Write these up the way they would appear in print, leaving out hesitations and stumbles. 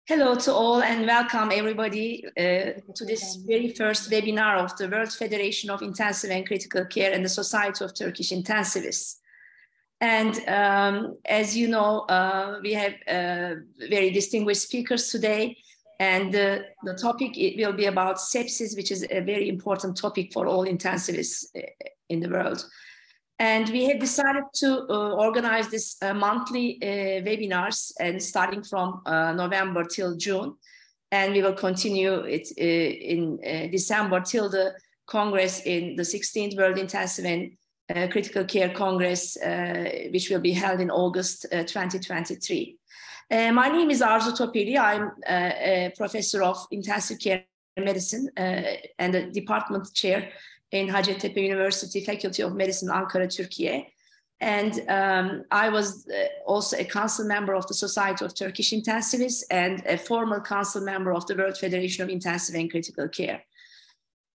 Hello to all and welcome everybody to this very first webinar of the World Federation of Intensive and Critical Care and the Society of Turkish Intensivists. And as you know, we have very distinguished speakers today, and the topic will be about sepsis, which is a very important topic for all intensivists in the world. And we have decided to organize this monthly webinars, and starting from November till June. And we will continue it in December till the Congress in the 16th World Intensive and Critical Care Congress, which will be held in August 2023. My name is Arzu Topeli. I'm a professor of intensive care medicine and a department chair in Hacettepe University Faculty of Medicine, Ankara, Turkey. And I was also a council member of the Society of Turkish Intensivists and a former council member of the World Federation of Intensive and Critical Care.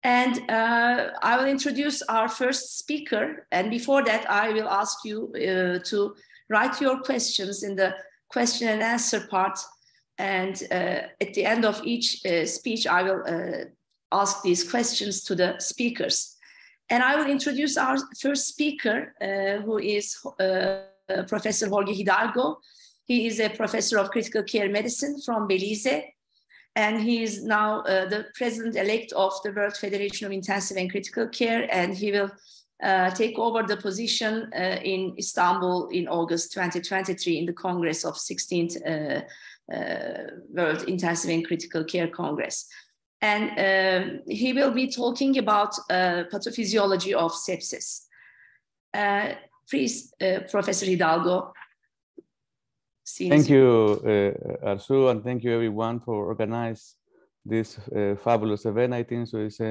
And I will introduce our first speaker. And before that, I will ask you to write your questions in the question and answer part. And at the end of each speech, I will ask these questions to the speakers. And I will introduce our first speaker, who is Professor Jorge Hidalgo. He is a professor of critical care medicine from Belize, and he is now the president-elect of the World Federation of Intensive and Critical Care, and he will take over the position in Istanbul in August 2023 in the Congress of 16th World Intensive and Critical Care Congress. And he will be talking about pathophysiology of sepsis. Please, Professor Hidalgo. Thank you, Arzu, and thank you everyone for organizing this fabulous event. I think so it's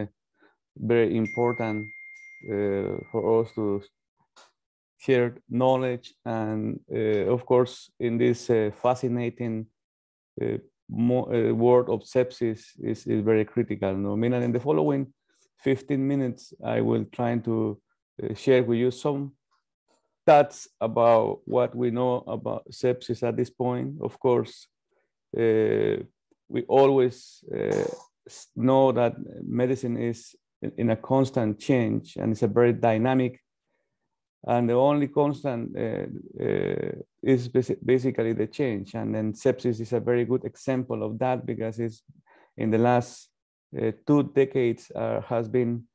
very important for us to share knowledge, and of course in this fascinating word of sepsis is very critical. No? I mean, in the following 15 minutes, I will try to share with you some stats about what we know about sepsis at this point. Of course, we always know that medicine is in a constant change, and it's a very dynamic. And the only constant is basically the change. And then sepsis is a very good example of that, because it's in the last 2 decades has been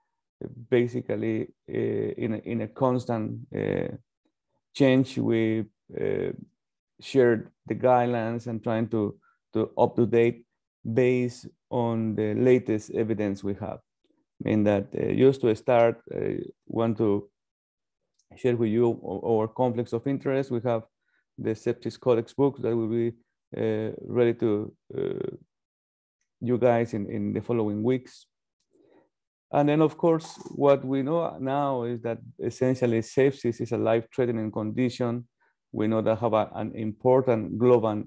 basically in a constant change. We shared the guidelines and trying to up to date based on the latest evidence we have. I mean that just to start, want to share with you our conflicts of interest. We have the Sepsis Codex book that will be ready to you guys in the following weeks. And then, of course, what we know now is that essentially sepsis is a life-threatening condition. We know that have an important global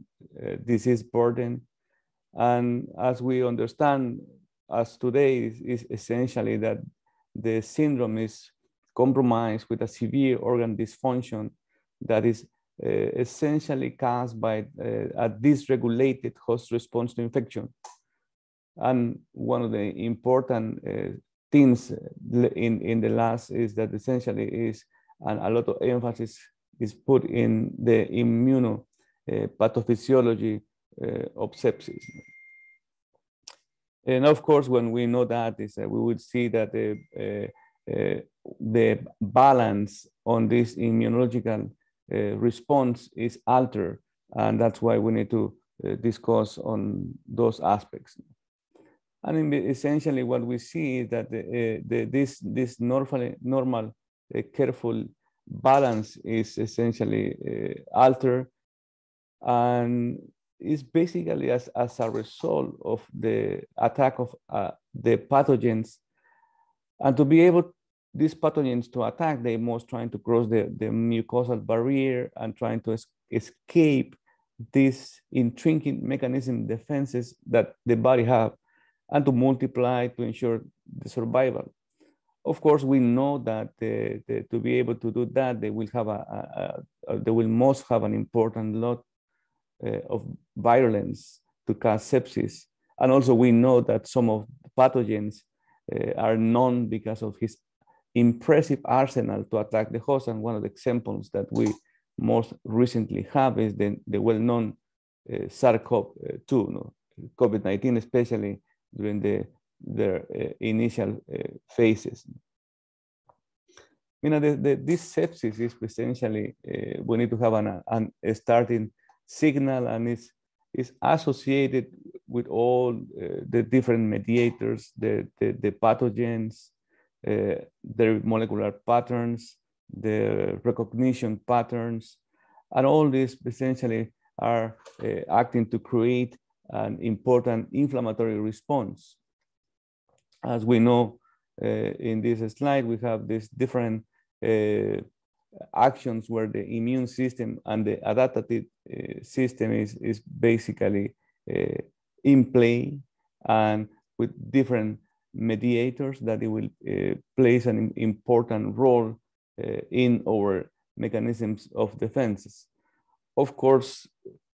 disease burden. And as we understand, as today is essentially that the syndrome is compromised with a severe organ dysfunction that is essentially caused by a dysregulated host response to infection. And one of the important things in the last is that essentially is, and a lot of emphasis is put in the immunopathophysiology of sepsis. And of course, when we know that, we would see that the balance on this immunological response is altered, and that's why we need to discuss on those aspects. And essentially, what we see is that this normal careful balance is essentially altered, and is basically as a result of the attack of the pathogens. And to be able these pathogens to attack, they must trying to cross the mucosal barrier and trying to escape these intrinsic mechanism defenses that the body have, and to multiply to ensure the survival. Of course, we know that to be able to do that, they will have they will must have an important lot of virulence to cause sepsis. And also we know that some of the pathogens are known because of his impressive arsenal to attack the host. And one of the examples that we most recently have is the well-known SARS-CoV-2, COVID-19, especially during their initial phases. This sepsis is essentially, we need to have a starting signal, and is associated with all the different mediators, the pathogens, their molecular patterns, the recognition patterns, and all these essentially are acting to create an important inflammatory response. As we know in this slide, we have these different actions where the immune system and the adaptive system is basically in play, and with different mediators that it will plays an important role in our mechanisms of defenses. Of course,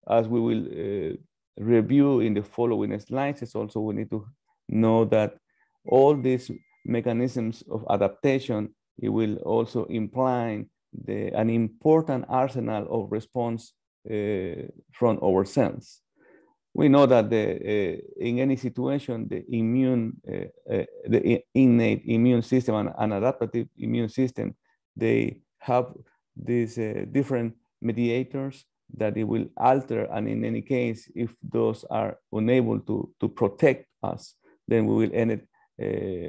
as we will review in the following slides, it's also we need to know that all these mechanisms of adaptation, it will also imply an important arsenal of response from our cells. We know that in any situation, the innate immune system and adaptive immune system, they have these different mediators that it will alter. And in any case, if those are unable to protect us, then we will end it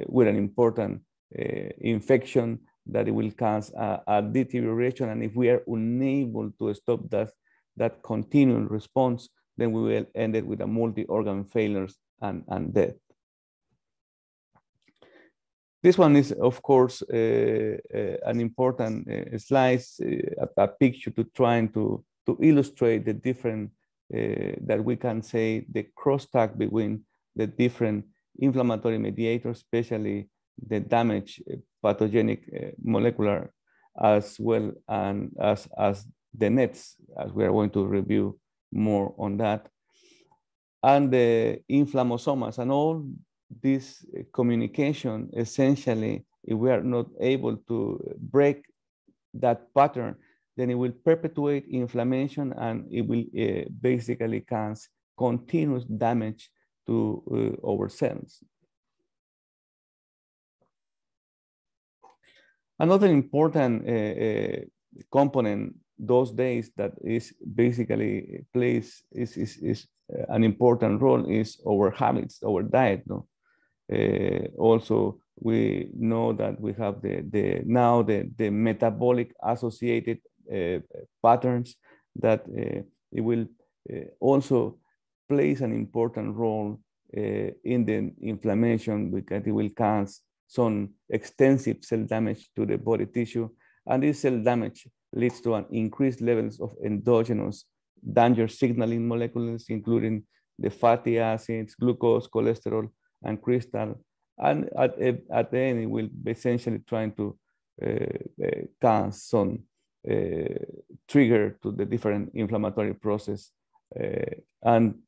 with an important infection that it will cause a deterioration. And if we are unable to stop that continual response, then we will end it with a multi-organ failures and death. This one is, of course, an important slide, a picture to trying to illustrate the different, that we can say the crosstalk between the different inflammatory mediators, especially the damaged pathogenic molecular, as well and as the nets, as we are going to review more on that, and the inflammasomas, and all this communication. Essentially, if we are not able to break that pattern, then it will perpetuate inflammation, and it will basically cause continuous damage to our cells. Another important component those days that is basically plays is an important role is our habits, our diet. No? Also, we know that we have the metabolic associated patterns that it will also plays an important role in the inflammation, because it will cause some extensive cell damage to the body tissue. And this cell damage leads to an increased levels of endogenous danger signaling molecules, including the fatty acids, glucose, cholesterol, and crystal. And at the end, it will be essentially trying to cause some trigger to the different inflammatory process and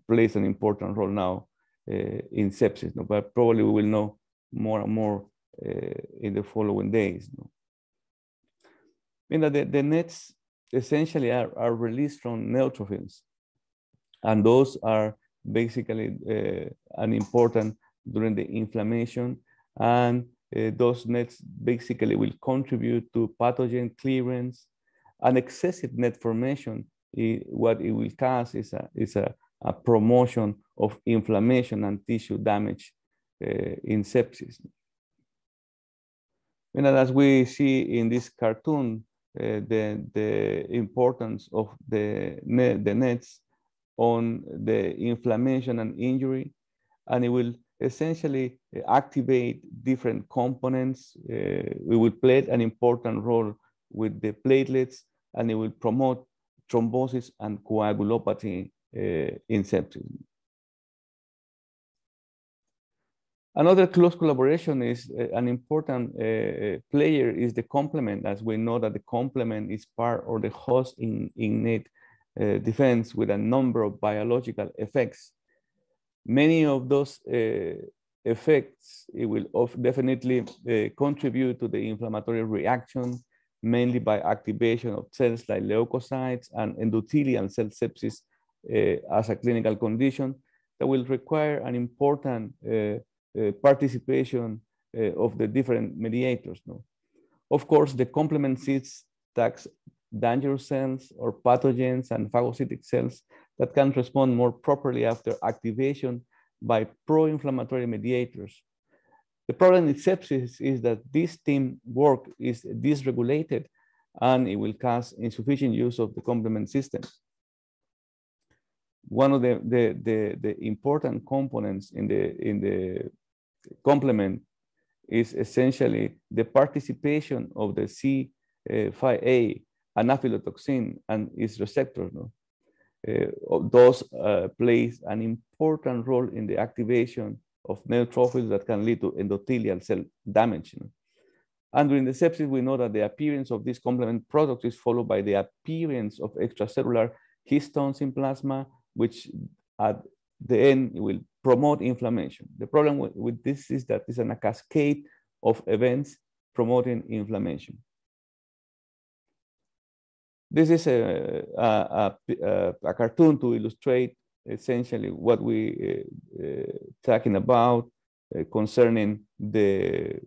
plays an important role now in sepsis, no? But probably we will know more and more in the following days. No? The nets essentially are released from neutrophils, and those are basically an important during the inflammation, and those nets basically will contribute to pathogen clearance. And excessive net formation, what it will cause is a promotion of inflammation and tissue damage in sepsis. And as we see in this cartoon, the importance of the nets on the inflammation and injury, and it will essentially activate different components. It will play an important role with the platelets, and it will promote thrombosis and coagulopathy in sepsis. Another close collaboration is an important player is the complement, as we know that the complement is part of the host in innate defense with a number of biological effects. Many of those effects, it will definitely contribute to the inflammatory reaction, mainly by activation of cells like leukocytes and endothelial cell sepsis as a clinical condition that will require an important participation of the different mediators. No? Of course, the complement sits attacks dangerous cells or pathogens and phagocytic cells that can respond more properly after activation by pro-inflammatory mediators. The problem with sepsis is that this teamwork is dysregulated, and it will cause insufficient use of the complement system. One of the important components in the complement is essentially the participation of the C5a anaphylotoxin and its receptors. No? Those plays an important role in the activation of neutrophils that can lead to endothelial cell damage. You know? And during the sepsis, we know that the appearance of this complement product is followed by the appearance of extracellular histones in plasma, which at the end will promote inflammation. The problem with this is that it's a cascade of events promoting inflammation. This is a cartoon to illustrate essentially what we talking about concerning the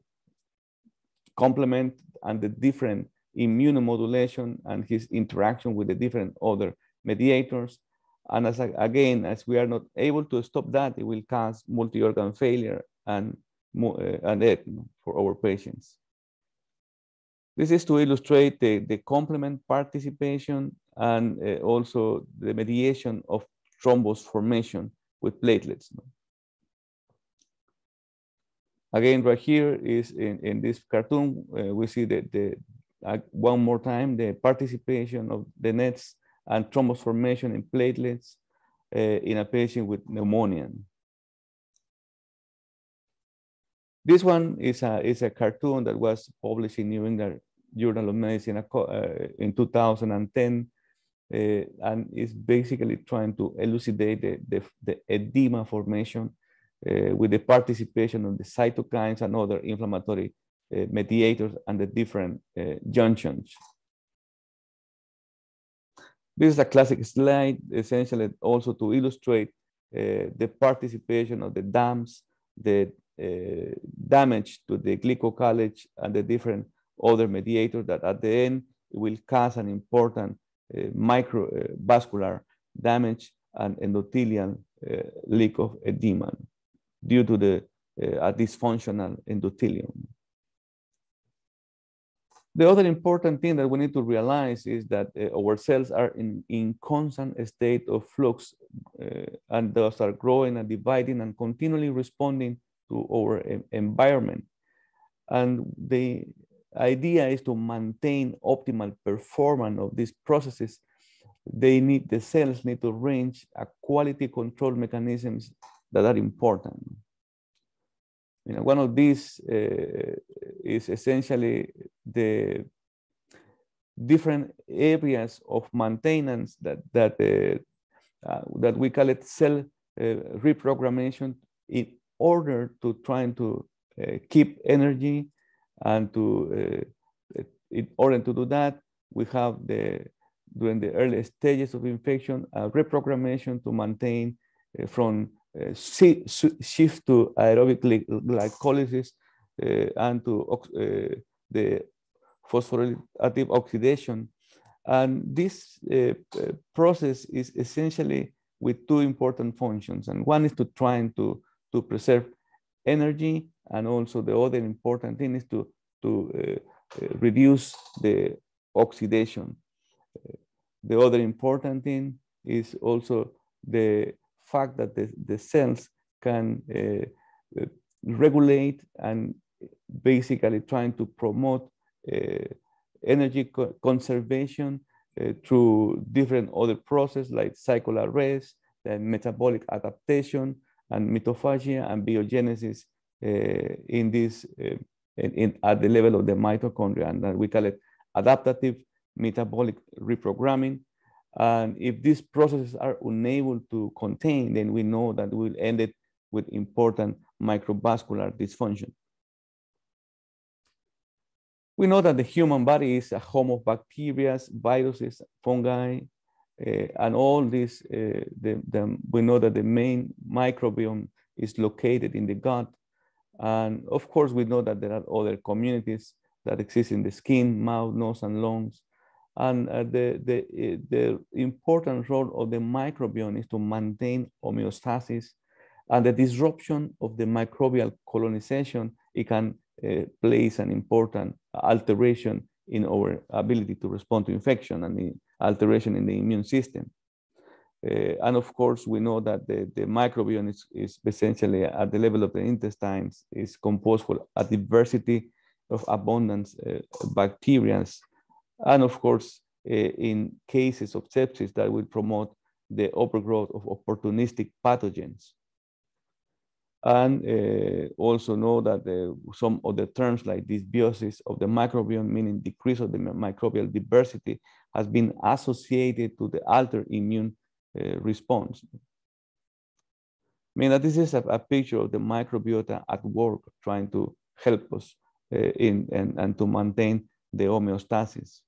complement and the different immunomodulation and his interaction with the different other mediators. And as we are not able to stop that, it will cause multi-organ failure and death for our patients. This is to illustrate the complement participation and also the mediation of thrombus formation with platelets. Again, right here is in this cartoon, we see one more time the participation of the nets and thrombus formation in platelets in a patient with pneumonia. This one is a cartoon that was published in New England Journal of Medicine in 2010, and is basically trying to elucidate the edema formation with the participation of the cytokines and other inflammatory mediators and the different junctions. This is a classic slide, essentially also to illustrate the participation of the DAMs, the damage to the glycocalyx and the different other mediators that at the end will cause an important microvascular damage and endothelial leak of edema due to the dysfunctional endothelium. The other important thing that we need to realize is that our cells are in constant state of flux, and those are growing and dividing and continually responding to our environment. And the idea is to maintain optimal performance of these processes. The cells need to range a quality control mechanisms that are important. You know, one of these is essentially the different areas of maintenance that we call it cell reprogrammation in order to try to keep energy, and in order to do that, we have during the early stages of infection, reprogrammation to maintain from shift to aerobic glycolysis and to the phosphorylative oxidation. And this process is essentially with two important functions. And one is to try to preserve energy, and also the other important thing is to reduce the oxidation. The other important thing is also the fact that the cells can regulate and basically trying to promote energy conservation through different other processes like cycle arrest, then metabolic adaptation, and mitophagia and biogenesis in this at the level of the mitochondria, and we call it adaptive metabolic reprogramming. And if these processes are unable to contain, then we know that we'll end it with important microvascular dysfunction. We know that the human body is a home of bacteria, viruses, fungi, and all this. We know that the main microbiome is located in the gut. And of course, we know that there are other communities that exist in the skin, mouth, nose, and lungs. And the important role of the microbiome is to maintain homeostasis, and the disruption of the microbial colonization, it can place an important alteration in our ability to respond to infection and the alteration in the immune system. And of course, we know that the microbiome is essentially at the level of the intestines, is composed for a diversity of abundance bacteria. And of course, in cases of sepsis, that will promote the overgrowth of opportunistic pathogens. And also know that some of the terms like dysbiosis of the microbiome, meaning decrease of the microbial diversity, has been associated to the altered immune response. I mean, that this is a picture of the microbiota at work, trying to help us and to maintain the homeostasis.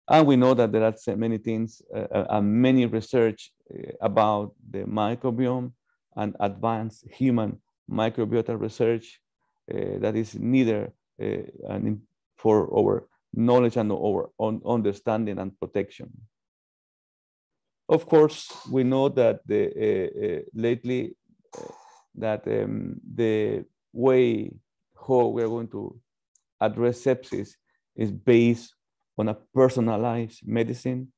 And we know that there are many things and many research about the microbiome and advanced human microbiota research that is neither for our knowledge and our understanding and protection. Of course, we know that lately that the way how we're going to address sepsis is based on a personalized medicine,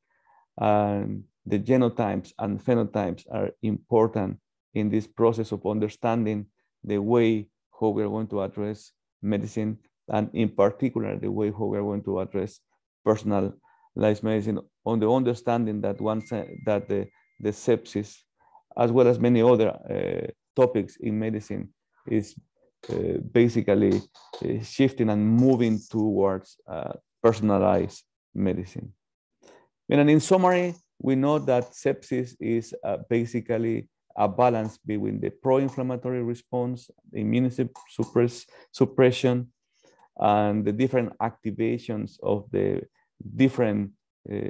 and the genotypes and phenotypes are important in this process of understanding the way how we're going to address medicine, and in particular, the way how we're going to address personalized medicine, on the understanding that the sepsis, as well as many other topics in medicine, is basically shifting and moving towards personalized medicine. And in summary, we know that sepsis is basically a balance between the pro-inflammatory response, immunity suppression, and the different activations of the different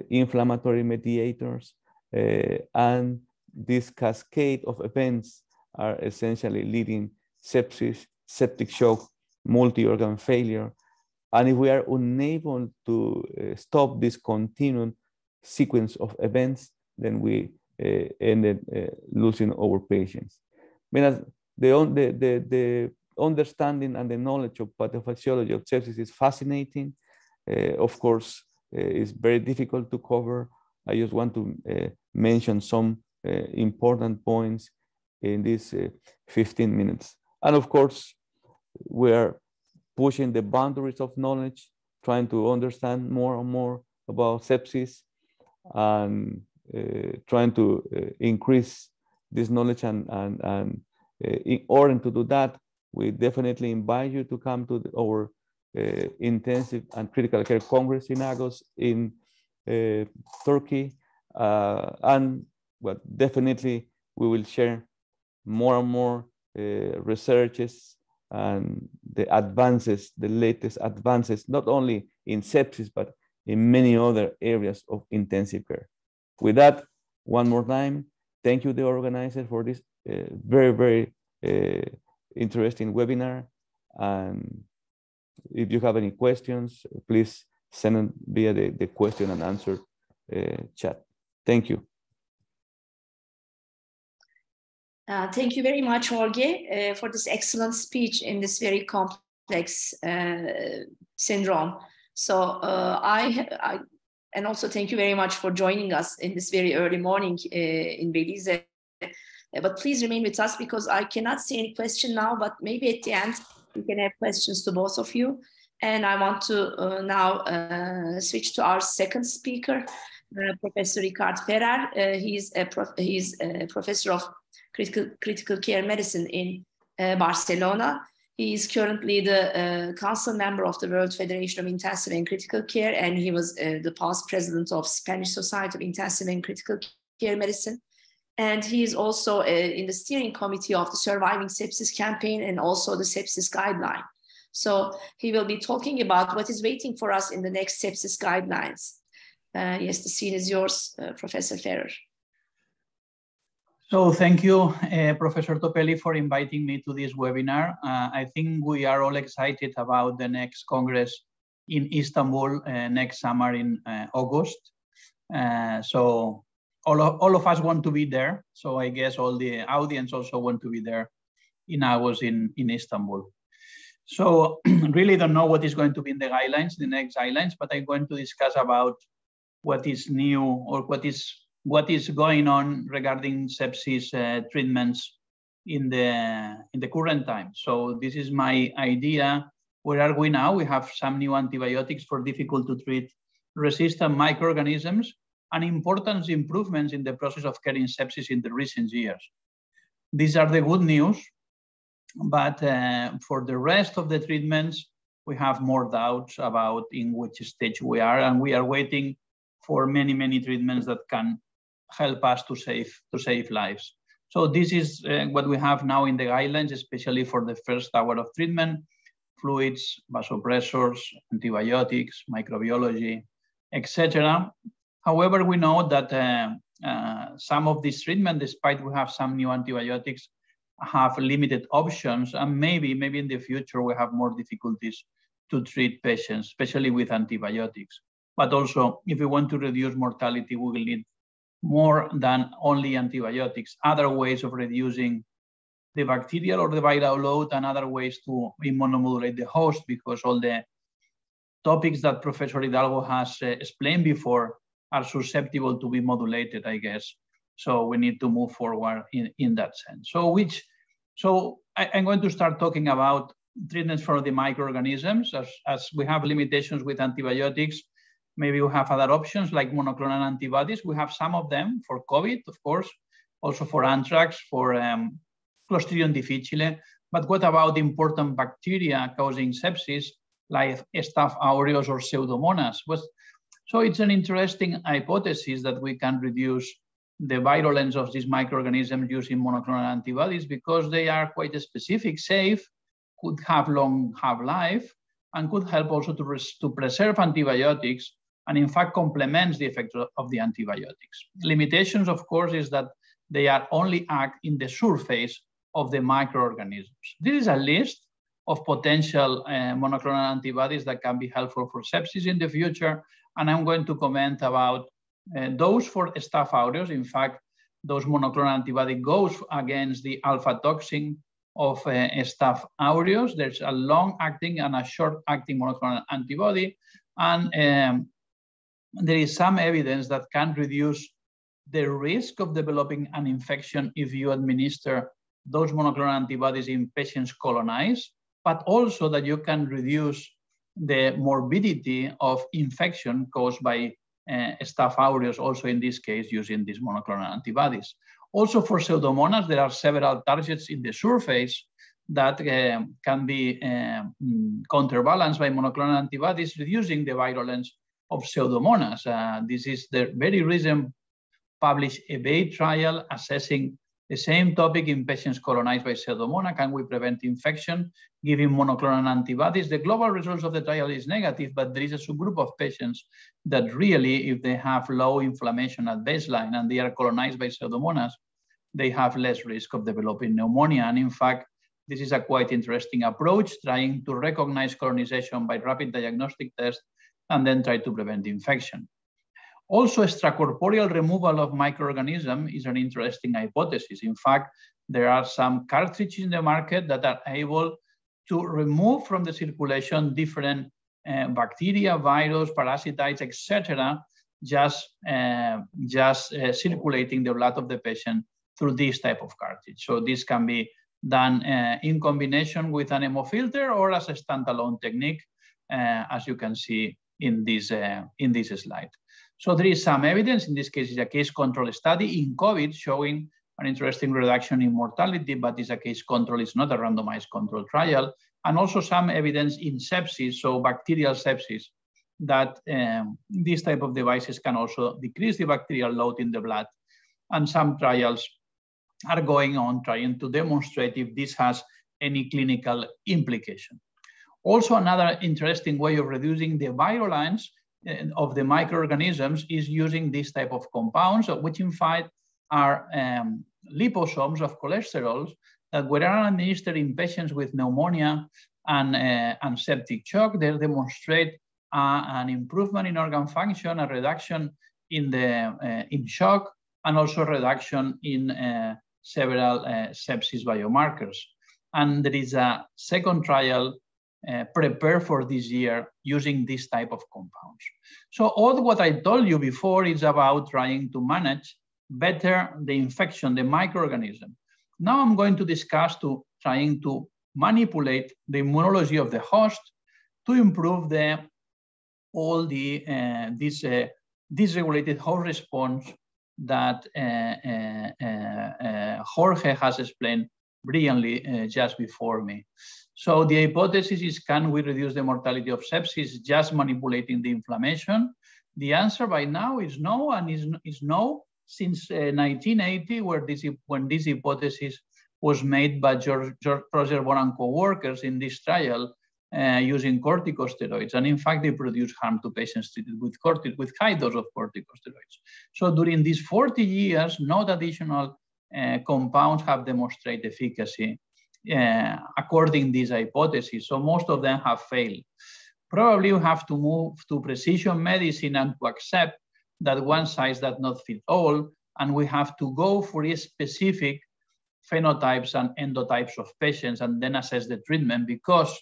inflammatory mediators. And this cascade of events are essentially leading sepsis, septic shock, multi-organ failure. And if we are unable to stop this continued sequence of events, then we ended losing our patients. The understanding and the knowledge of pathophysiology of sepsis is fascinating. Of course, it's very difficult to cover. I just want to mention some important points in these 15 minutes. And of course, we're pushing the boundaries of knowledge, trying to understand more and more about sepsis, and trying to increase this knowledge. And in order to do that, we definitely invite you to come to our Intensive and Critical Care Congress in August in Turkey. And well, definitely we will share more and more researches and the advances, the latest advances, not only in sepsis, but in many other areas of intensive care. With that, one more time, thank you, the organizer, for this very, very interesting webinar. And if you have any questions, please send them via the question and answer chat. Thank you. Thank you very much, Jorge, for this excellent speech in this very complex syndrome. So and also thank you very much for joining us in this very early morning in Belize. But please remain with us because I cannot see any question now, but maybe at the end we can have questions to both of you. And I want to now switch to our second speaker, Professor Ricard Ferrer. He's a professor of critical care medicine in Barcelona. He is currently the council member of the World Federation of Intensive and Critical Care, and he was the past president of Spanish Society of Intensive and Critical Care Medicine. And he is also in the steering committee of the Surviving Sepsis campaign and also the sepsis guideline. So he will be talking about what is waiting for us in the next sepsis guidelines. Yes, the scene is yours, Professor Ferrer. So thank you, Professor Topelli, for inviting me to this webinar. I think we are all excited about the next Congress in Istanbul next summer in August. So all of us want to be there. So I guess all the audience also want to be there in August in Istanbul. So really don't know what is going to be in the guidelines, the next guidelines, but I'm going to discuss about what is new or what is going on regarding sepsis treatments in the current time. So this is my idea. Where are we now? We have some new antibiotics for difficult to treat resistant microorganisms and important improvements in the process of caring sepsis in the recent years. These are the good news, but for the rest of the treatments, we have more doubts about in which stage we are, and we are waiting for many, many treatments that can help us to save lives. So this is what we have now in the guidelines, especially for the first hour of treatment: fluids, vasopressors, antibiotics, microbiology, etc. However, we know that some of these treatments, despite we have some new antibiotics, have limited options, and maybe in the future we have more difficulties to treat patients, especially with antibiotics. But also, if we want to reduce mortality, we will need more than only antibiotics, other ways of reducing the bacterial or the viral load, and other ways to immunomodulate the host, because all the topics that Professor Hidalgo has explained before are susceptible to be modulated, I guess. So we need to move forward in that sense. So I'm going to start talking about treatments for the microorganisms. As we have limitations with antibiotics, maybe we have other options like monoclonal antibodies. We have some of them for COVID, of course, also for anthrax, for Clostridium difficile. But what about important bacteria causing sepsis, like Staph aureus or Pseudomonas? So it's an interesting hypothesis that we can reduce the virulence of these microorganisms using monoclonal antibodies, because they are quite specific, safe, could have long half-life, and could help also to preserve antibiotics, and in fact complements the effect of the antibiotics. Limitations, of course, is that they are only act in the surface of the microorganisms. This is a list of potential monoclonal antibodies that can be helpful for sepsis in the future, and I'm going to comment about those for Staph aureus. In fact, those monoclonal antibody goes against the alpha toxin of Staph aureus. There's a long-acting and a short-acting monoclonal antibody, and there is some evidence that can reduce the risk of developing an infection if you administer those monoclonal antibodies in patients colonized, but also that you can reduce the morbidity of infection caused by Staph aureus, also in this case using these monoclonal antibodies. Also for Pseudomonas, there are several targets in the surface that can be counterbalanced by monoclonal antibodies, reducing the virulence of Pseudomonas. This is the very recent published EVADE trial assessing The same topic in patients colonized by Pseudomonas. Can we prevent infection giving monoclonal antibodies? The global results of the trial is negative, but there is a subgroup of patients that really, if they have low inflammation at baseline and they are colonized by Pseudomonas, they have less risk of developing pneumonia. And in fact, this is a quite interesting approach, trying to recognize colonization by rapid diagnostic test and then try to prevent infection. Also, extracorporeal removal of microorganisms is an interesting hypothesis. In fact, there are some cartridges in the market that are able to remove from the circulation different bacteria, virus, parasitoids, etc., just circulating the blood of the patient through this type of cartridge. So this can be done in combination with an hemofilter or as a standalone technique, as you can see in this slide. So there is some evidence, in this case it's a case control study in COVID showing an interesting reduction in mortality, but it's a case control, it's not a randomized control trial. And also some evidence in sepsis, so bacterial sepsis, that these type of devices can also decrease the bacterial load in the blood. And some trials are going on trying to demonstrate if this has any clinical implication. Also, another interesting way of reducing the virulence of the microorganisms is using this type of compounds, which in fact are liposomes of cholesterol that were administered in patients with pneumonia and septic shock. They demonstrate an improvement in organ function, a reduction in shock, and also a reduction in several sepsis biomarkers. And there is a second trial prepared for this year using this type of compounds. So all what I told you before is about trying to manage better the infection, the microorganism. Now I'm going to discuss trying to manipulate the immunology of the host to improve this dysregulated host response that Jorge has explained brilliantly just before me. So the hypothesis is, can we reduce the mortality of sepsis just manipulating the inflammation? The answer by now is no, and is no since 1980, when this hypothesis was made by George Roger and co-workers in this trial using corticosteroids. And in fact, they produce harm to patients treated with high dose of corticosteroids. So during these 40 years, no additional compounds have demonstrated efficacy according to this hypothesis. So most of them have failed. Probably we have to move to precision medicine and to accept that one size does not fit all, and we have to go for a specific phenotypes and endotypes of patients and then assess the treatment, because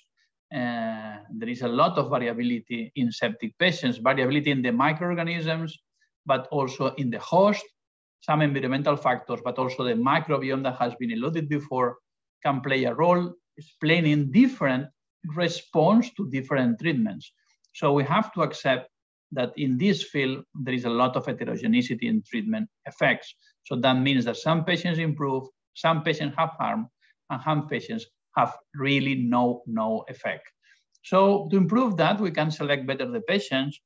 there is a lot of variability in septic patients, variability in the microorganisms, but also in the host, some environmental factors, but also the microbiome that has been alluded before can play a role, explaining different response to different treatments. So we have to accept that in this field, there is a lot of heterogeneity in treatment effects. So that means that some patients improve, some patients have harm, and some patients have really no effect. So to improve that, we can select better the patients,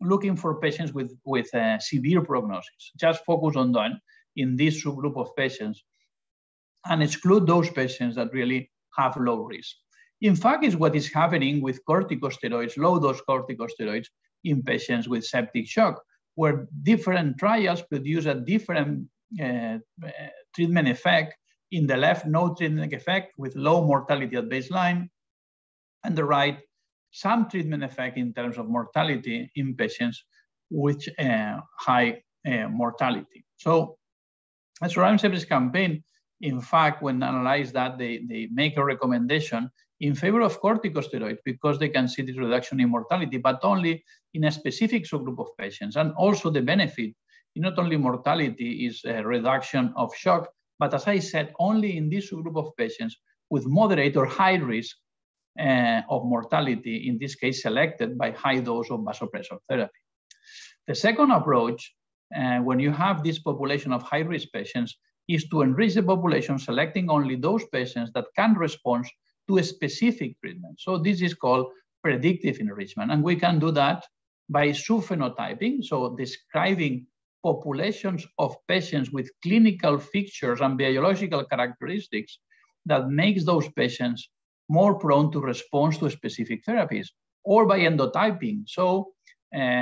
looking for patients with severe prognosis. Just focus on them in this subgroup of patients and exclude those patients that really have low risk. In fact, it's what is happening with corticosteroids, low-dose corticosteroids in patients with septic shock, where different trials produce a different treatment effect. In the left, no treatment effect with low mortality at baseline. And the right, some treatment effect in terms of mortality in patients with high mortality. So as Rhyme Sepsis campaign, in fact, when analyzed that, they make a recommendation in favor of corticosteroids because they can see this reduction in mortality, but only in a specific subgroup of patients. And also the benefit in not only mortality is a reduction of shock, but as I said, only in this subgroup of patients with moderate or high risk of mortality, in this case selected by high dose of vasopressor therapy. The second approach, when you have this population of high risk patients, is to enrich the population, selecting only those patients that can respond to a specific treatment. So this is called predictive enrichment. And we can do that by subphenotyping, so describing populations of patients with clinical features and biological characteristics that makes those patients more prone to respond to specific therapies, or by endotyping. So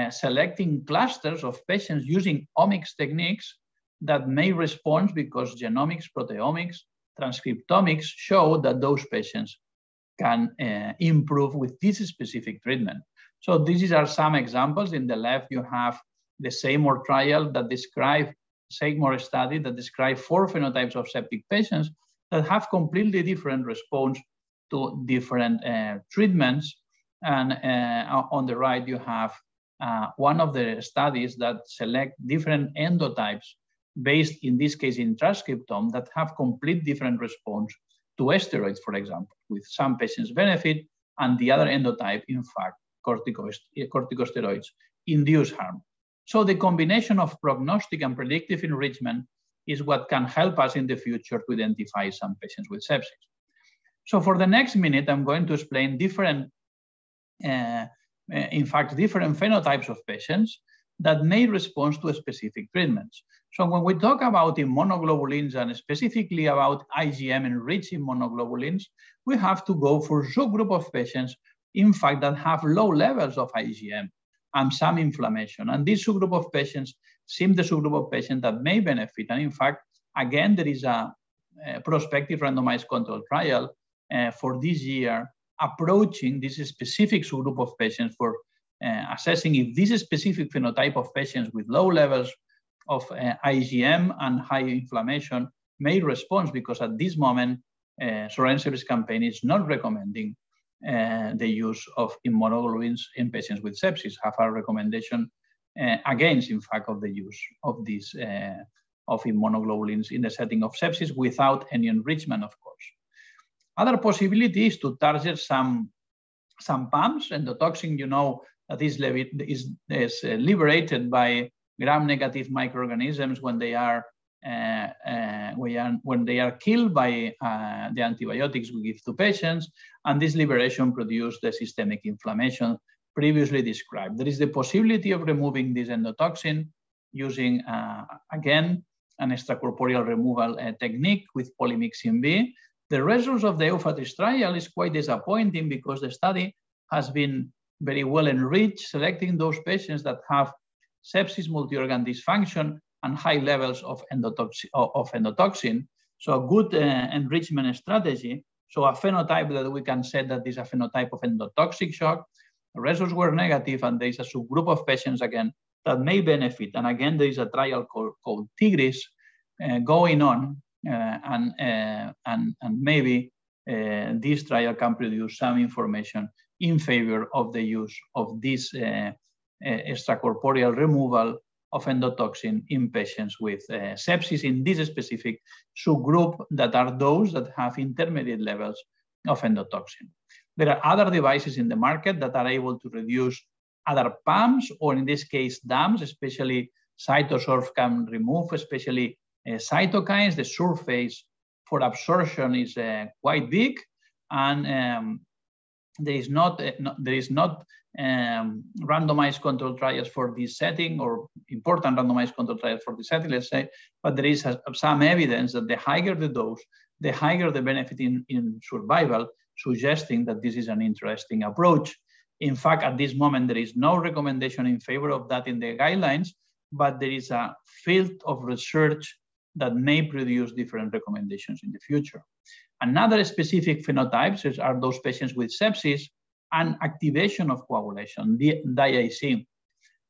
selecting clusters of patients using omics techniques that may respond because genomics, proteomics, transcriptomics show that those patients can improve with this specific treatment. So these are some examples. In the left, you have the Seymour trial that describe Seymour study that describe 4 phenotypes of septic patients that have completely different response to different treatments. And on the right, you have one of the studies that select different endotypes based, in this case, in transcriptome that have complete different response to steroids, for example, with some patients benefit and the other endotype, in fact, corticosteroids induce harm. So the combination of prognostic and predictive enrichment is what can help us in the future to identify some patients with sepsis. So for the next minute, I'm going to explain different, in fact, different phenotypes of patients that may respond to specific treatments. So when we talk about immunoglobulins and specifically about IgM-enriched immunoglobulins, we have to go for a subgroup of patients, in fact, that have low levels of IgM and some inflammation. And this subgroup of patients seem the subgroup of patients that may benefit. And in fact, again, there is a prospective randomized control trial for this year approaching this specific subgroup of patients for assessing if this specific phenotype of patients with low levels of IgM and high inflammation may respond, because at this moment, Soren's campaign is not recommending the use of immunoglobulins in patients with sepsis, have a recommendation against, in fact, of the use of these of immunoglobulins in the setting of sepsis without any enrichment, of course. Other possibility is to target some pumps, endotoxin, you know, that is liberated by gram-negative microorganisms when they are killed by the antibiotics we give to patients, and this liberation produces the systemic inflammation previously described. There is the possibility of removing this endotoxin using, again, an extracorporeal removal technique with polymyxin B. The results of the EUPHATRIS trial is quite disappointing because the study has been very well enriched, selecting those patients that have sepsis, multi-organ dysfunction, and high levels of endotoxin. So a good enrichment strategy. So a phenotype that we can say that is a phenotype of endotoxic shock. The results were negative, and there is a subgroup of patients, again, that may benefit. And again, there is a trial called TIGRIS going on, and maybe this trial can produce some information in favor of the use of this extracorporeal removal of endotoxin in patients with sepsis in this specific subgroup that are those that have intermediate levels of endotoxin. There are other devices in the market that are able to reduce other pumps, or in this case, DAMs, especially CytoSorb can remove, especially cytokines. The surface for absorption is quite big, and there is not randomized control trials for this setting, or important randomized control trials for this setting, let's say, but there is some evidence that the higher the dose, the higher the benefit in survival, suggesting that this is an interesting approach. In fact, at this moment, there is no recommendation in favor of that in the guidelines, but there is a field of research that may produce different recommendations in the future. Another specific phenotypes are those patients with sepsis and activation of coagulation, DIC.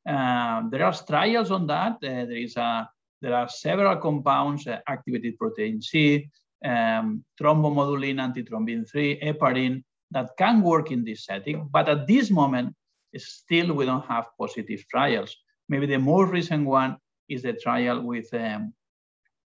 There are trials on that. There are several compounds, activated protein C, thrombomodulin, antithrombin 3, heparin, that can work in this setting. But at this moment, still we don't have positive trials. Maybe the most recent one is the trial with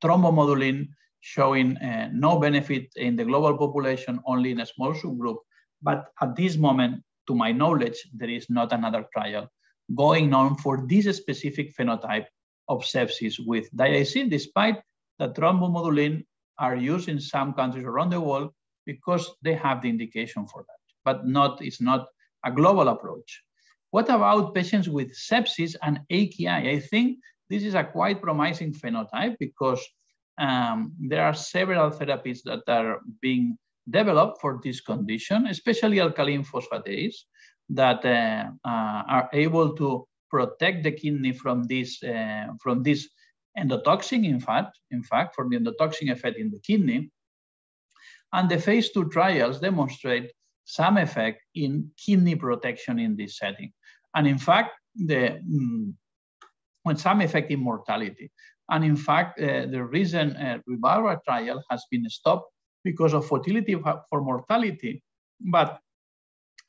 thrombomodulin showing no benefit in the global population, only in a small subgroup. But at this moment, to my knowledge, there is not another trial going on for this specific phenotype of sepsis with DIC, despite that thrombomodulin are used in some countries around the world because they have the indication for that, but it's not a global approach. What about patients with sepsis and AKI? I think this is a quite promising phenotype because there are several therapies that are being developed for this condition, especially alkaline phosphatase, that are able to protect the kidney from this endotoxin, in fact, from the endotoxin effect in the kidney. And the phase 2 trials demonstrate some effect in kidney protection in this setting. And in fact, some effect in mortality. And in fact, the recent Ribara trial has been stopped because of futility for mortality, but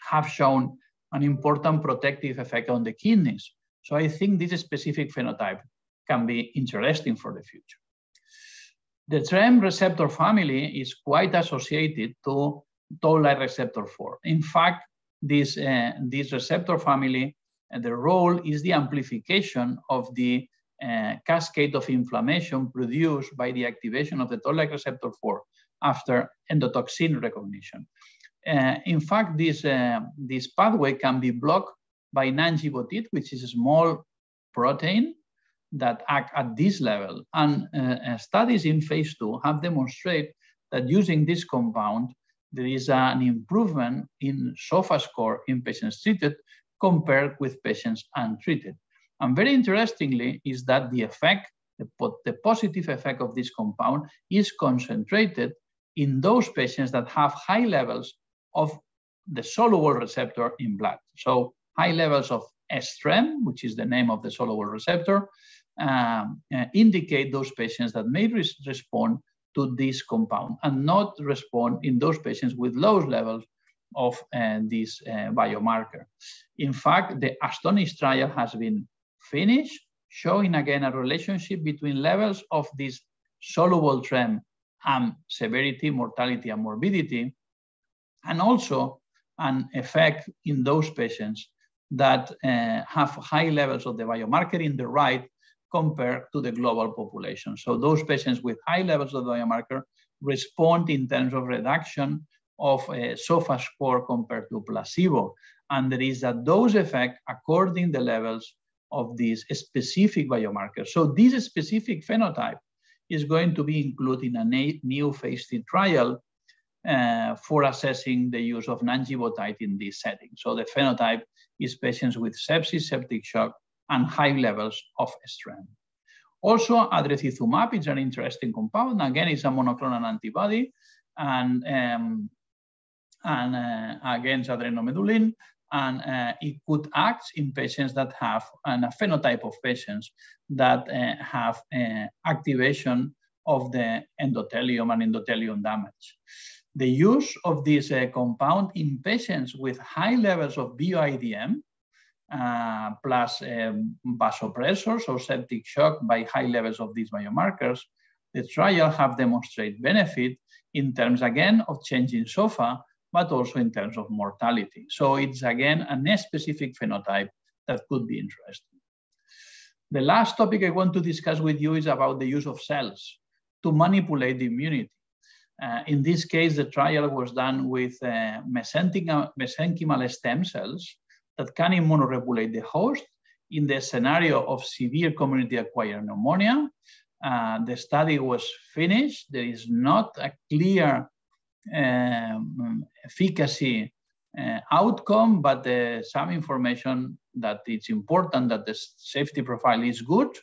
have shown an important protective effect on the kidneys. So I think this specific phenotype can be interesting for the future. The TREM receptor family is quite associated to toll-like receptor 4. In fact, this receptor family, the role is the amplification of the cascade of inflammation produced by the activation of the toll-like receptor 4 after endotoxin recognition. In fact, this pathway can be blocked by nangibotit, which is a small protein that act at this level. And studies in phase 2 have demonstrated that using this compound, there is an improvement in SOFA score in patients treated compared with patients untreated. And very interestingly is that the effect, the positive effect of this compound is concentrated in those patients that have high levels of the soluble receptor in blood. So high levels of S-TREM, which is the name of the soluble receptor, indicate those patients that may respond to this compound and not respond in those patients with low levels of this biomarker. In fact, the ASTONISH trial has been finished, showing again a relationship between levels of this soluble TREM and severity, mortality, and morbidity, and also an effect in those patients that have high levels of the biomarker in the right compared to the global population. So those patients with high levels of the biomarker respond in terms of reduction of a SOFA score compared to placebo. And there is a dose effect according to the levels of these specific biomarkers. So this specific phenotype is going to be included in a new phase 3 trial for assessing the use of nangibotit in this setting. So the phenotype is patients with sepsis, septic shock, and high levels of strength. Also, adrecizumab is an interesting compound. Again, it's a monoclonal antibody and against adrenomedulin, and it could act in patients that have, and a phenotype of patients that have activation of the endothelium and endothelium damage. The use of this compound in patients with high levels of bioIDM plus vasopressors or septic shock by high levels of these biomarkers, the trial have demonstrated benefit in terms, again, of changing SOFA, but also in terms of mortality. So it's, again, a specific phenotype that could be interesting. The last topic I want to discuss with you is about the use of cells to manipulate the immunity. In this case, the trial was done with mesenchymal stem cells that can immunoregulate the host in the scenario of severe community-acquired pneumonia. The study was finished. There is not a clear efficacy outcome, but some information that it's important that the safety profile is good.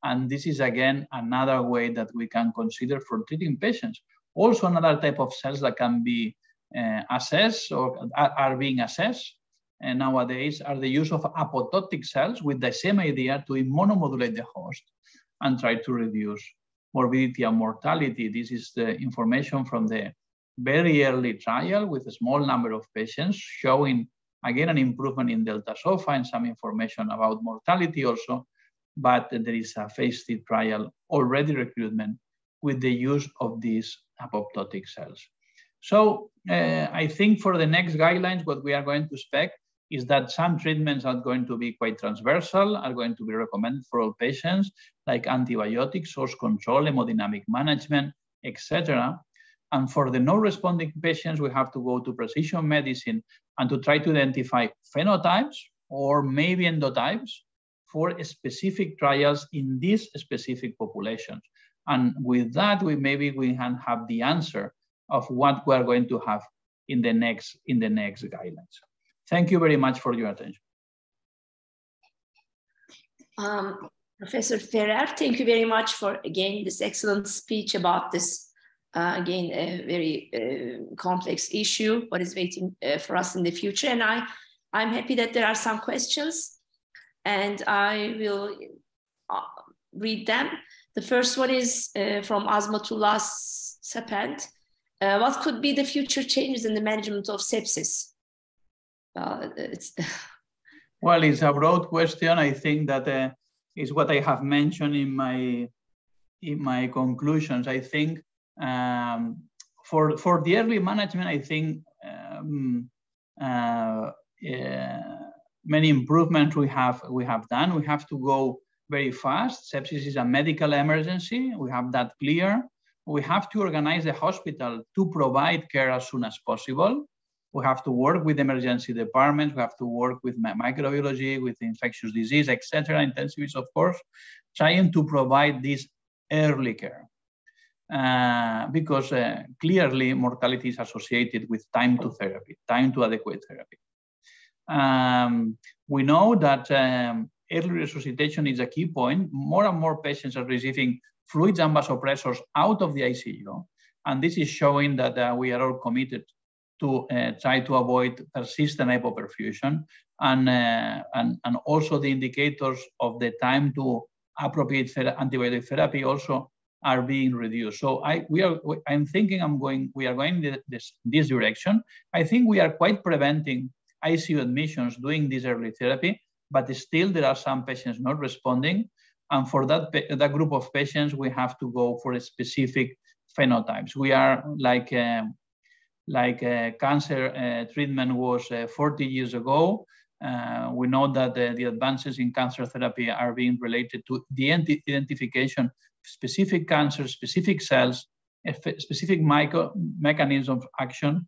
And this is, again, another way that we can consider for treating patients. Also, another type of cells that can be assessed or are being assessed nowadays are the use of apoptotic cells with the same idea to immunomodulate the host and try to reduce morbidity and mortality. This is the information from the very early trial with a small number of patients showing, again, an improvement in delta SOFA and some information about mortality also. But there is a phase 3 trial already recruitment with the use of these apoptotic cells. So I think for the next guidelines, what we are going to expect is that some treatments are going to be quite transversal, are going to be recommended for all patients, like antibiotics, source control, hemodynamic management, etc. And for the non-responding patients, we have to go to precision medicine and to try to identify phenotypes or maybe endotypes for specific trials in these specific populations. And with that, maybe we can have the answer of what we are going to have in the next guidelines. Thank you very much for your attention. Professor Ferrer, thank you very much for, again, this excellent speech about this, again, a very complex issue, what is waiting for us in the future. And I'm happy that there are some questions, and I will read them. The first one is from Azmatullah Sepent. What could be the future changes in the management of sepsis? Well, it's a broad question. I think that is what I have mentioned in my conclusions. I think for the early management, I think many improvements we have done. We have to go very fast. Sepsis is a medical emergency. We have that clear. We have to organize the hospital to provide care as soon as possible. We have to work with emergency departments. We have to work with microbiology, with infectious disease, etc., intensivists, of course, trying to provide this early care. Because clearly mortality is associated with time to therapy, time to adequate therapy. We know that early resuscitation is a key point. More and more patients are receiving fluids and vasopressors out of the ICU. And this is showing that we are all committed to try to avoid persistent hypoperfusion. And also the indicators of the time to appropriate antibiotic therapy also are being reduced. So I'm thinking we are going this direction. I think we are quite preventing ICU admissions doing this early therapy, but still there are some patients not responding. And for that group of patients, we have to go for a specific phenotypes. We are like cancer treatment was 40 years ago. We know that the advances in cancer therapy are being related to the identification of specific cancers, specific cells, specific mechanism of action,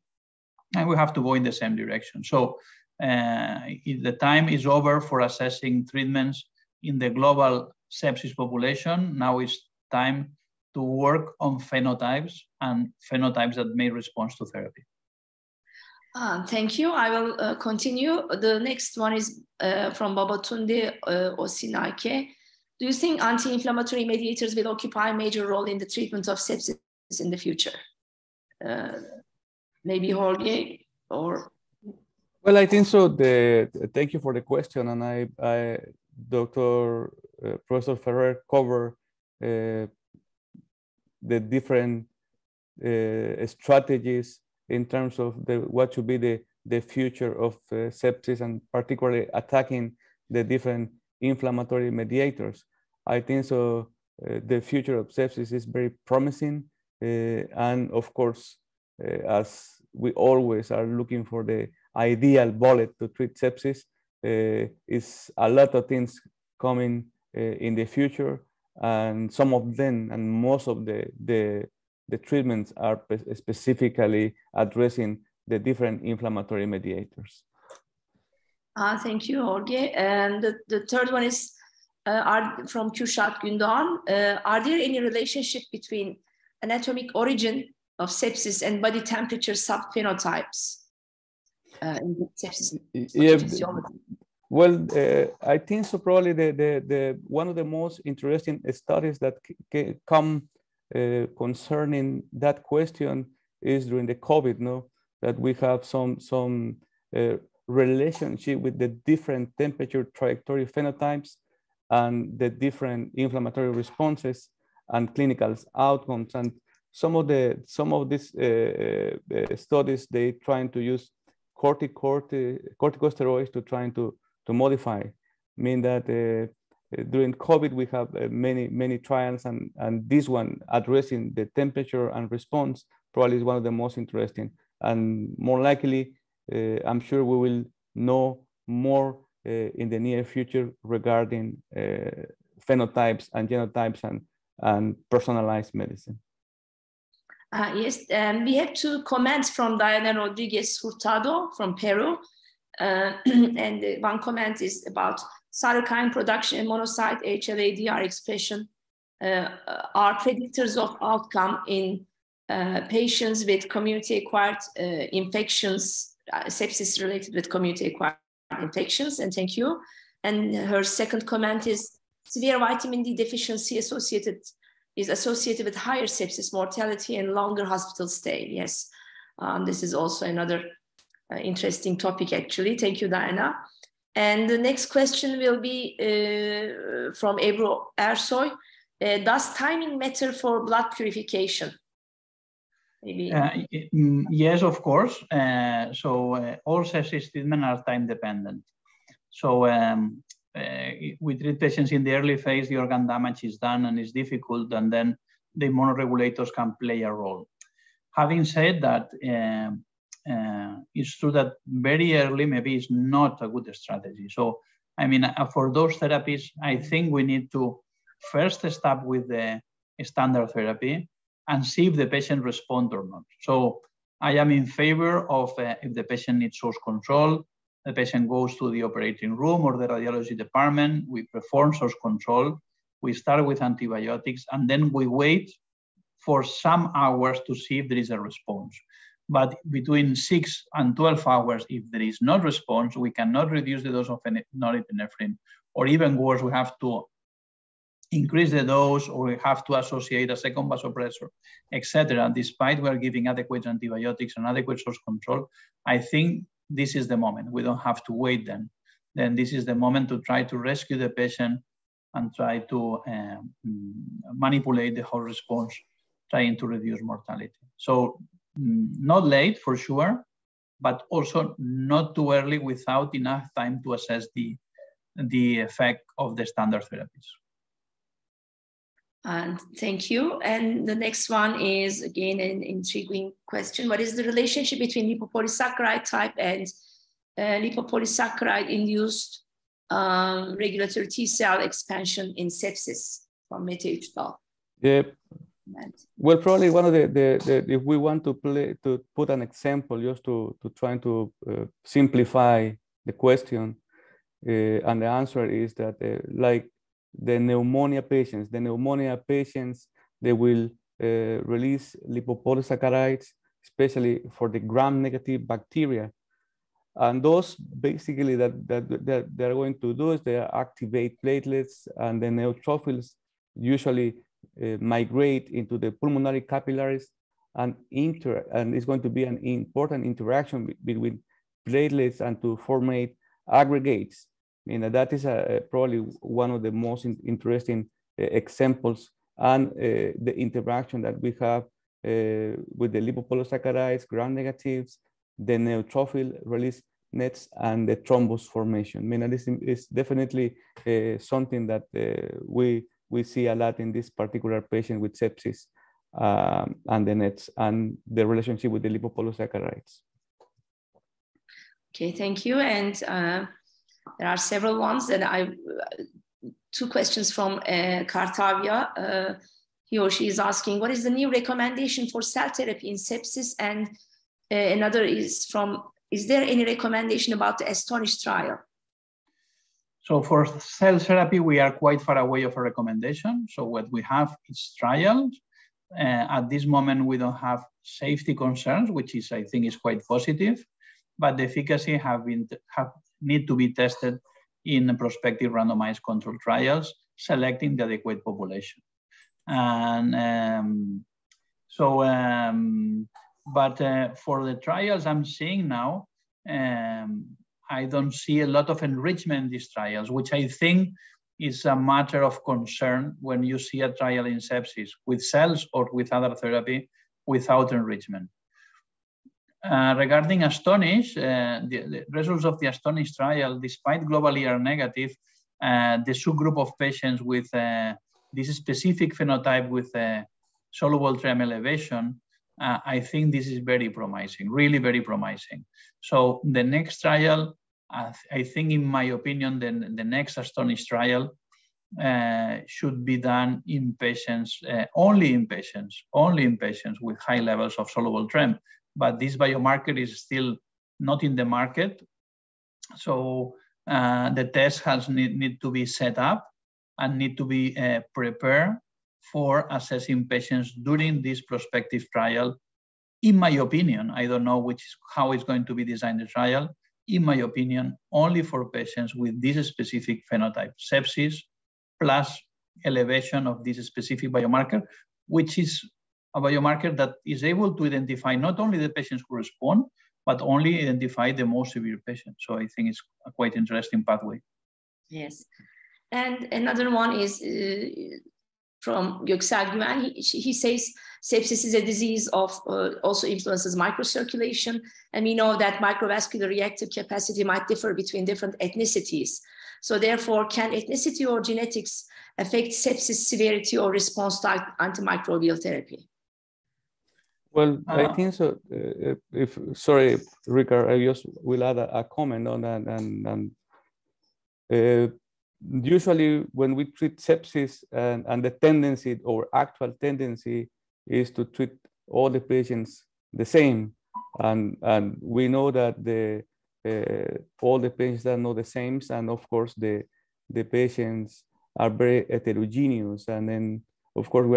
and we have to go in the same direction. So the time is over for assessing treatments in the global sepsis population. Now it's time to work on phenotypes and phenotypes that may respond to therapy. Thank you. I will continue. The next one is from Babatunde Osinake. Do you think anti-inflammatory mediators will occupy a major role in the treatment of sepsis in the future? Maybe Jorge or... Well, I think so. Thank you for the question. And Dr. Professor Ferrer covered the different strategies in terms of what should be the future of sepsis, and particularly attacking the different inflammatory mediators. I think so. The future of sepsis is very promising, and of course, as we always are looking for the ideal bullet to treat sepsis, is a lot of things coming in the future, and some of them and most of the treatments are specifically addressing the different inflammatory mediators. Thank you, Jorge. And the third one is from Kürşat Gündoğan. Are there any relationship between anatomic origin of sepsis and body temperature subphenotypes in sepsis? Yeah. Well, I think so. Probably the one of the most interesting studies that come concerning that question is during the COVID. No, that we have some relationship with the different temperature trajectory phenotypes and the different inflammatory responses and clinical outcomes. And some of these studies, they trying to use corticosteroids to trying to modify. Mean that during COVID we have many trials, and this one addressing the temperature and response probably is one of the most interesting. And more likely, I'm sure we will know more in the near future regarding phenotypes and genotypes and personalized medicine. Yes, we have two comments from Diana Rodriguez Hurtado from Peru. And one comment is about cytokine production and monocyte HLA-DR expression are predictors of outcome in patients with community-acquired infections, sepsis related with community-acquired infections, and thank you. And her second comment is severe vitamin D deficiency is associated with higher sepsis mortality and longer hospital stay. Yes, this is also another interesting topic actually. Thank you, Diana. And the next question will be from Ebru Ersoy. Does timing matter for blood purification? Maybe. Yes, of course. All sepsis treatment are time dependent. So we treat patients in the early phase, the organ damage is done and it's difficult, and then the immunoregulators can play a role. Having said that, it's true that very early maybe is not a good strategy. So, I mean, for those therapies, I think we need to first start with the standard therapy and see if the patient responds or not. So I am in favor of if the patient needs source control, the patient goes to the operating room or the radiology department, we perform source control, we start with antibiotics, and then we wait for some hours to see if there is a response. But between 6 and 12 hours, if there is no response, we cannot reduce the dose of norepinephrine, or even worse, we have to increase the dose, or we have to associate a second vasopressor, etc. Despite we are giving adequate antibiotics and adequate source control, I think this is the moment. We don't have to wait then. Then this is the moment to try to rescue the patient and try to manipulate the whole response, trying to reduce mortality. So not late for sure, but also not too early without enough time to assess the effect of the standard therapies. And thank you. And the next one is again an intriguing question. What is the relationship between lipopolysaccharide type and lipopolysaccharide-induced regulatory T cell expansion in sepsis? From Mete Uchtal. Yeah. Well, probably one of the if we want to put an example just to try to simplify the question, and the answer is that like the pneumonia patients, they will release lipopolysaccharides, especially for the gram-negative bacteria. And those basically that they're going to do is they activate platelets, and the neutrophils usually migrate into the pulmonary capillaries, and it's going to be an important interaction between platelets and to formate aggregates. You know, that is probably one of the most interesting examples, and the interaction that we have with the lipopolysaccharides, gram-negatives, the neutrophil release nets, and the thrombus formation. I mean, this is definitely something that we see a lot in this particular patient with sepsis, and the nets and the relationship with the lipopolysaccharides. Okay, thank you. And there are several ones that two questions from Cartavia. He or she is asking, what is the new recommendation for cell therapy in sepsis? And another is is there any recommendation about the Astonish trial? So for cell therapy, we are quite far away of a recommendation. So what we have is trials. At this moment, we don't have safety concerns, which is, I think, is quite positive, but the efficacy need to be tested in prospective randomized control trials, selecting the adequate population. And but for the trials I'm seeing now, I don't see a lot of enrichment in these trials, which I think is a matter of concern when you see a trial in sepsis with cells or with other therapy without enrichment. Regarding Astonish, the results of the Astonish trial, despite globally are negative, the subgroup of patients with this specific phenotype with soluble TREM elevation, I think this is very promising, really very promising. So the next trial, I think in my opinion, the next Astonish trial should be done in patients, only in patients with high levels of soluble TREM. But this biomarker is still not in the market. So The test has need to be set up and need to be prepared for assessing patients during this prospective trial. In my opinion, I don't know how it's going to be designed the trial. In my opinion, only for patients with this specific phenotype, sepsis plus elevation of this specific biomarker, which is a biomarker that is able to identify not only the patients who respond, but only identify the most severe patients. So I think it's a quite interesting pathway. Yes. And another one is from Göksel Güven. He says sepsis is a disease of also influences microcirculation. And we know that microvascular reactive capacity might differ between different ethnicities. So therefore, can ethnicity or genetics affect sepsis severity or response to antimicrobial therapy? Well, I think so. Sorry, Ricard, I just will add a comment on that. And usually when we treat sepsis and the tendency or actual tendency is to treat all the patients the same. And we know that all the patients are not the same. And of course, the patients are very heterogeneous. And then, of course,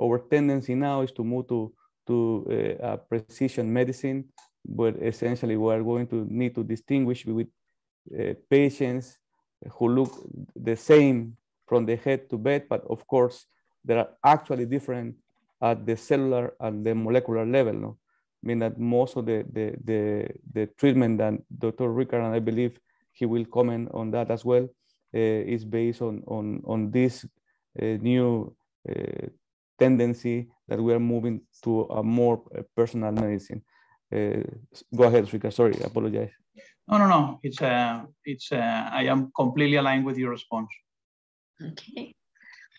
our tendency now is to move to precision medicine, but essentially we are going to need to distinguish with patients who look the same from the head to bed, but of course they are actually different at the cellular and the molecular level. No? I mean that most of the treatment that Dr. Ricard, and I believe he will comment on that as well, is based on this new tendency that we are moving to a more personal medicine. Go ahead, Ricard. Sorry, I apologize. No. I am completely aligned with your response. Okay.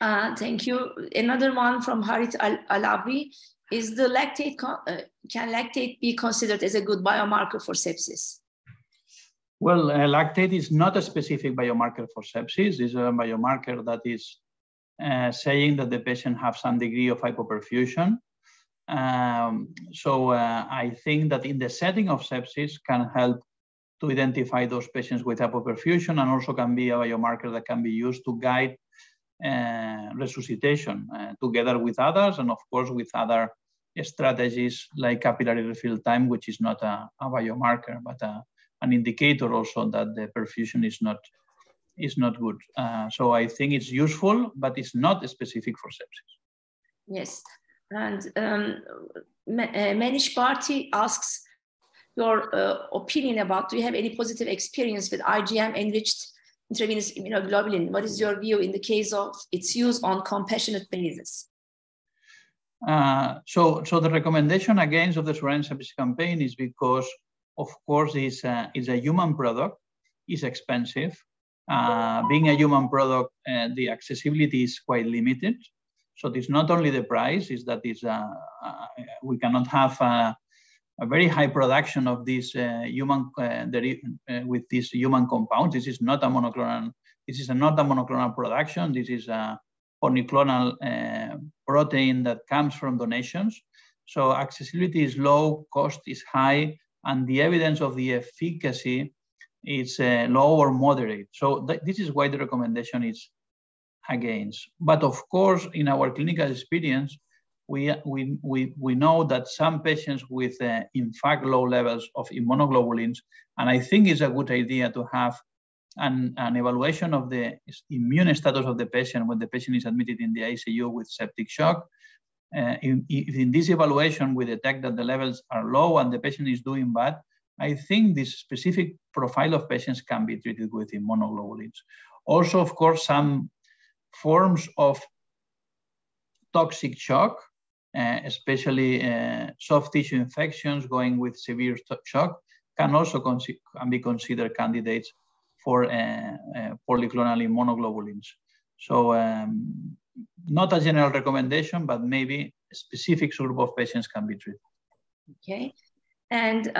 Thank you. Another one from Harit Alabri is the lactate. Can lactate be considered as a good biomarker for sepsis? Well, lactate is not a specific biomarker for sepsis. It's a biomarker that is saying that the patient has some degree of hypoperfusion. So I think that in the setting of sepsis can help to identify those patients with hypoperfusion, and also can be a biomarker that can be used to guide resuscitation together with others, and of course with other strategies like capillary refill time, which is not a biomarker, but an indicator also that the perfusion is not good. So I think it's useful, but it's not specific for sepsis. Yes, and Manish Bharti asks your opinion about, do you have any positive experience with IgM-enriched intravenous immunoglobulin? What is your view in the case of its use on compassionate basis? So the recommendation against of the Surveillance Sepsis campaign is because, of course, it's a human product, it's expensive. Being a human product, the accessibility is quite limited. So it's not only the price, is that we cannot have a very high production of this with these human compounds. This is not a monoclonal. This is not a monoclonal production. This is a polyclonal protein that comes from donations. So accessibility is low, cost is high, and the evidence of the efficacy is low or moderate. So this is why the recommendation is against. But of course, in our clinical experience, we know that some patients with, in fact, low levels of immunoglobulins, and I think it's a good idea to have an evaluation of the immune status of the patient when the patient is admitted in the ICU with septic shock. If in this evaluation we detect that the levels are low and the patient is doing bad, I think this specific profile of patients can be treated with immunoglobulins. Also, of course, some forms of toxic shock, especially soft tissue infections going with severe shock, can also be considered candidates for polyclonal immunoglobulins. So not a general recommendation, but maybe a specific group of patients can be treated. Okay. And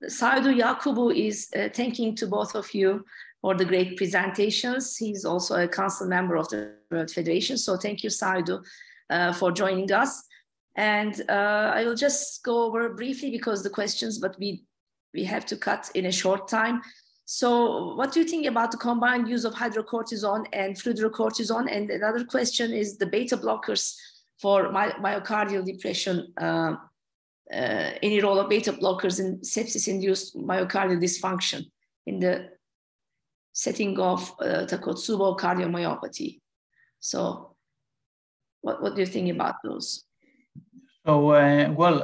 Saidu Yakubu is thanking to both of you for the great presentations. He's also a council member of the World Federation. So thank you, Saidu, for joining us. And I will just go over briefly because the questions, but we have to cut in a short time. So what do you think about the combined use of hydrocortisone and fludrocortisone? And another question is the beta blockers for myocardial depression. Any role of beta blockers in sepsis-induced myocardial dysfunction in the setting of Takotsubo cardiomyopathy? So what do you think about those? So, well,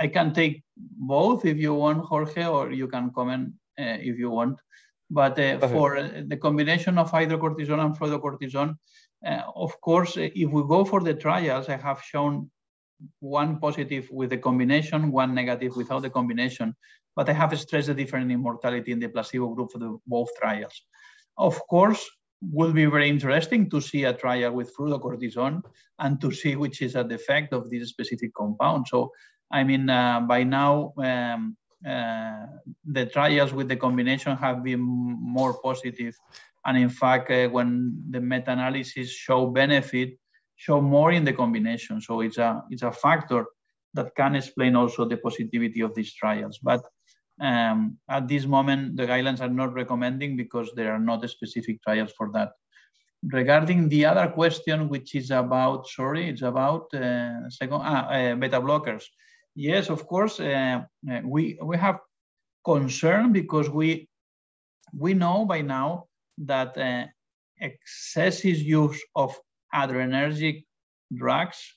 I can take both if you want, Jorge, or you can comment if you want. But for the combination of hydrocortisone and fludrocortisone, of course, if we go for the trials, I have shown one positive with the combination, one negative without the combination. But I have stressed the difference in mortality in the placebo group for both trials. Of course, will be very interesting to see a trial with fludrocortisone and to see which is the effect of this specific compound. So, I mean, by now, the trials with the combination have been more positive. And in fact, when the meta-analysis show benefit, show more in the combination. So it's a factor that can explain also the positivity of these trials. But at this moment, the guidelines are not recommending because there are not specific trials for that. Regarding the other question, which is about, beta blockers. Yes, of course, we have concern because we know by now that excessive use of adrenergic drugs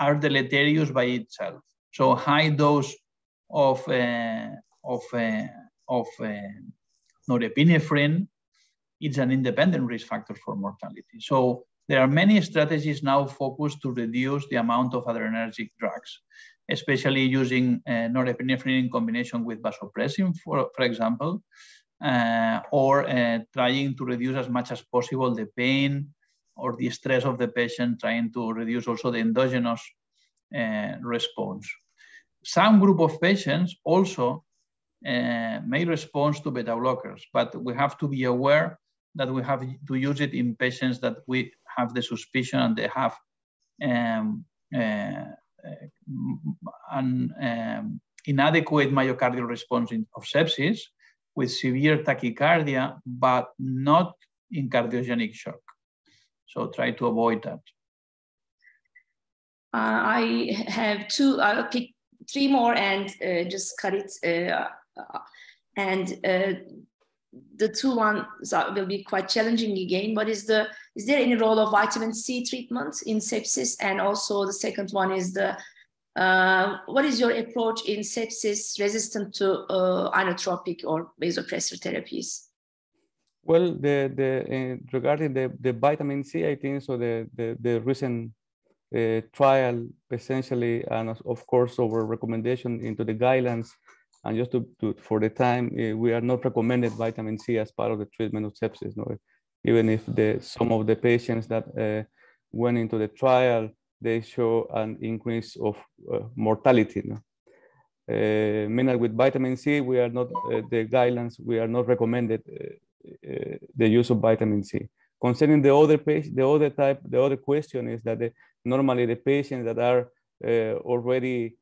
are deleterious by itself. So high dose of norepinephrine is an independent risk factor for mortality. So there are many strategies now focused to reduce the amount of adrenergic drugs, especially using norepinephrine in combination with vasopressin, for example, or trying to reduce as much as possible the pain or the stress of the patient, trying to reduce also the endogenous response. Some group of patients also may respond to beta blockers, but we have to be aware that we have to use it in patients that we have the suspicion and they have an inadequate myocardial response of sepsis with severe tachycardia, but not in cardiogenic shock. So try to avoid that. I have two, I'll pick three more and just cut it. The two ones will be quite challenging again, but is there any role of vitamin C treatment in sepsis? And also the second one is what is your approach in sepsis resistant to inotropic or vasopressor therapies? Well, regarding the vitamin C, I think so. The recent trial essentially, and of course our recommendation into the guidelines, and just for the time, we are not recommended vitamin C as part of the treatment of sepsis. No, even if some of the patients that went into the trial, they show an increase of mortality. No? Meanwhile, with vitamin C, we are not the guidelines. We are not recommended the use of vitamin C. Concerning the other question is that normally the patients that are already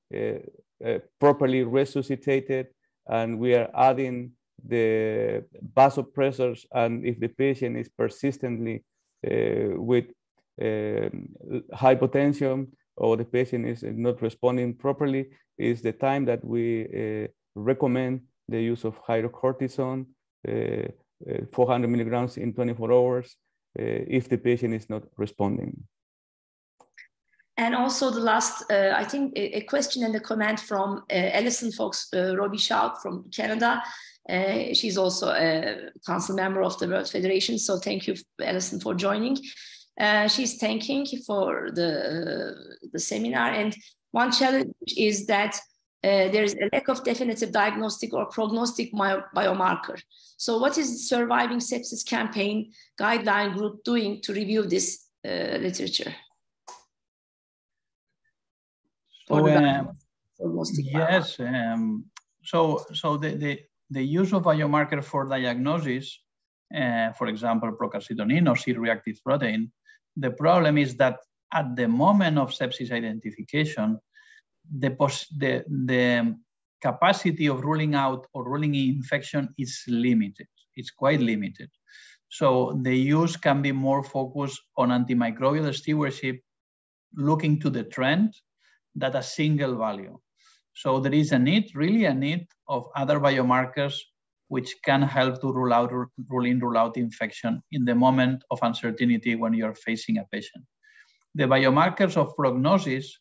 properly resuscitated, and we are adding the vasopressors, and if the patient is persistently with hypotension or the patient is not responding properly, is the time that we recommend the use of hydrocortisone, 400 milligrams in 24 hours, if the patient is not responding. And also the last, I think a question and a comment from Alison Fox Robichaud from Canada. She's also a council member of the World Federation. So thank you, Alison, for joining. She's thanking for the seminar. And one challenge is that there is a lack of definitive diagnostic or prognostic biomarker. So what is the Surviving Sepsis Campaign guideline group doing to review this literature? Yes, so the use of biomarker for diagnosis, for example, procalcitonin or C-reactive protein, the problem is that at the moment of sepsis identification, the capacity of ruling out or ruling in infection is limited. It's quite limited. So the use can be more focused on antimicrobial stewardship, looking to the trend than a single value. So there is a need, really a need of other biomarkers which can help to rule in, rule out infection in the moment of uncertainty when you're facing a patient. The biomarkers of prognosis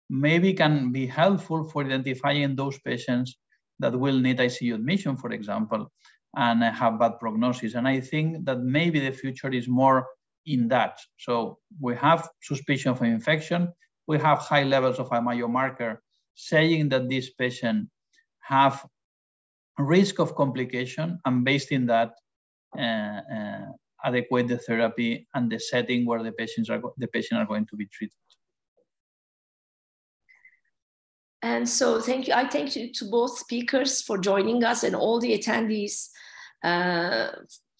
maybe can be helpful for identifying those patients that will need ICU admission, for example, and have bad prognosis. And I think that maybe the future is more in that. So we have suspicion of infection, we have high levels of a biomarker saying that this patient have risk of complication, and based in that, adequate the therapy and the setting where the patient are going to be treated. And so thank you. I thank you to both speakers for joining us and all the attendees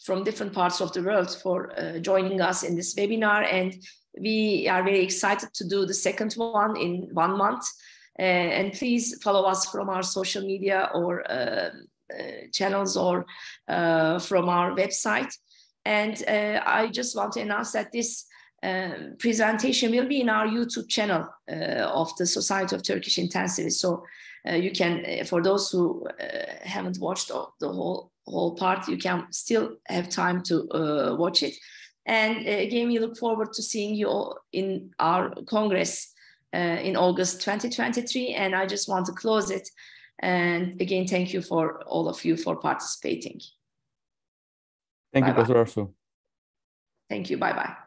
from different parts of the world for joining us in this webinar. And we are very excited to do the second one in 1 month. And please follow us from our social media or channels or from our website. And I just want to announce that this presentation will be in our YouTube channel of the Society of Turkish Intensivists. So you can, for those who haven't watched the whole part, you can still have time to watch it. And again, we look forward to seeing you all in our Congress in August 2023. And I just want to close it. And again, thank you for all of you for participating. Thank you, Professor Arzu. Thank you. Bye-bye.